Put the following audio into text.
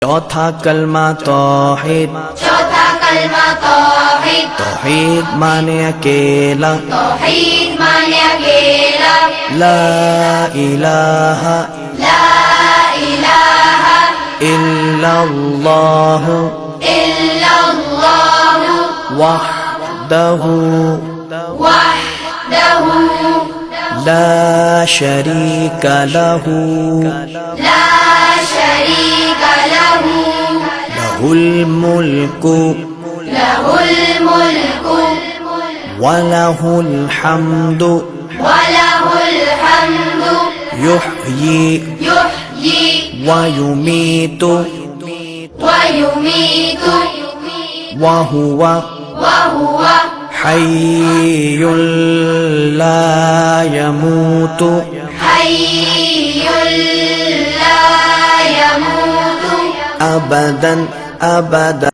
चौथा कलमा तौहीद। चौथा कलमा तौहीद। तौहीद माने अकेला। तौहीद माने अकेला। ला इलाहा ला इलाहा इल्लल्लाहु इल्लल्लाहु वहदहु वहदहु ला शरीका लहु ला शरीका लहु लहुल मुल्कु लहुल मुल्कु वलहुल हम्दु वलहुल हम्दु युहयी युहयी वयुमीतु वयुमीतु वहुवा वहुव हय्युल ला यमूतु हय्युल ला यमूतु अबदन अबदा।